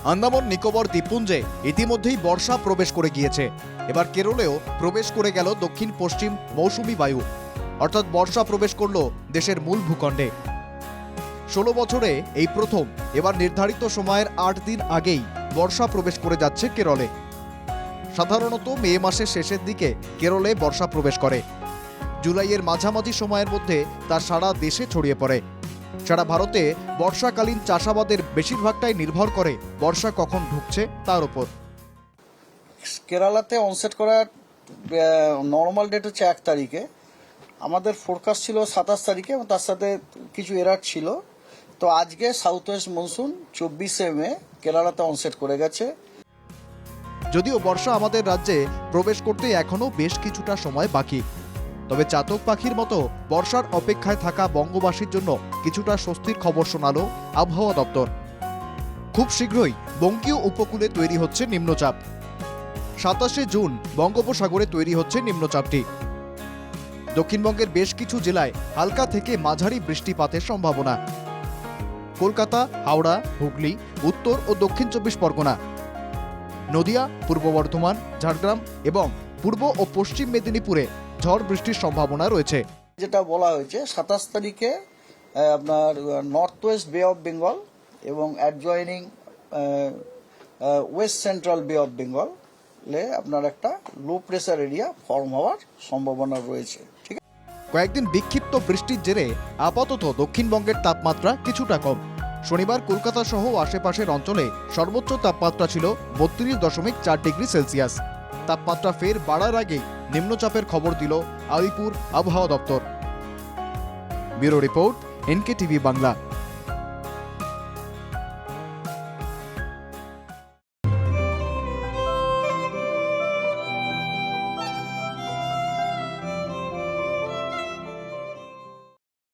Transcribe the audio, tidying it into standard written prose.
আন্দামান নিকোবর দ্বীপপুঞ্জে ইতিমধ্যেই বর্ষা প্রবেশ করে গিয়েছে। এবার কেরলেও প্রবেশ করে গেল দক্ষিণ পশ্চিম মৌসুমি বায়ু, অর্থাৎ বর্ষা প্রবেশ করল দেশের মূল ভূখণ্ডে। 16 বছরে এই প্রথম এবার নির্ধারিত সময়ের 8 দিন আগেই বর্ষা প্রবেশ করে যাচ্ছে কেরলে। সাধারণত মে মাসের শেষের দিকে কেরলে বর্ষা প্রবেশ করে। জুলাইয়ের মাঝামাঝি সময়ের মধ্যে তা সারা দেশে ছড়িয়ে পড়ে। সারা ভারতে বর্ষাকালীন চাষাবাদের বেশিরভাগটাই নির্ভর করে বর্ষা কখন ঢুকছে তার উপর। কেরালাতে অনসেট করার নর্মাল ডেট হচ্ছে 1 তারিখে, আমাদের ফোরকাস্ট ছিল 27 তারিখে এবং তার সাথে কিছু এরার ছিল। তো আজকে সাউথ ওয়েস্ট মনসুন 24শে মে কেরালাতে অনসেট করে গেছে। যদিও বর্ষা আমাদের রাজ্যে প্রবেশ করতে এখনো বেশ কিছুটা সময় বাকি, তবে চাতক পাখির মতো বর্ষার অপেক্ষায় থাকা বঙ্গবাসীর জন্য কিছুটা স্বস্তির খবর শোনালো আবহাওয়া দপ্তর। খুব শীঘ্রই বঙ্গীয় উপকূলে তৈরি হচ্ছে নিম্নচাপ। 27শে জুন বঙ্গোপসাগরে তৈরি হচ্ছে নিম্নচাপটি। দক্ষিণবঙ্গের বেশ কিছু জেলায় হালকা থেকে মাঝারি বৃষ্টিপাতের সম্ভাবনা। কলকাতা, হাওড়া, হুগলি, উত্তর ও দক্ষিণ 24 পরগনা, নদিয়া, পূর্ব বর্ধমান, ঝাড়গ্রাম এবং পূর্ব ও পশ্চিম মেদিনীপুরে ঝড় বৃষ্টির সম্ভাবনা রয়েছে। যেটা বলা হয়েছে 27 তারিখে আপনার নর্থ ওয়েস্ট বে অফ বেঙ্গল এবং অ্যাডজয়নিং ওয়েস্ট সেন্ট্রাল বে অফ বেঙ্গল আপনার একটা লো প্রেসার এরিয়া ফর্ম হওয়ার সম্ভাবনা রয়েছে। ঠিক আছে, কয়েকদিন বিক্ষিপ্ত বৃষ্টির জেরে আপাতত দক্ষিণবঙ্গের তাপমাত্রা কিছুটা কম। শনিবার কলকাতা সহ আশেপাশের অঞ্চলে সর্বোচ্চ তাপমাত্রা ছিল 32.4 ডিগ্রি সেলসিয়াস। তাপমাত্রা ফের বাড়ার আগেই নিম্নচাপের খবর দিল আলিপুর আবহাওয়া দপ্তর। Bureau report, NKTV Bangla.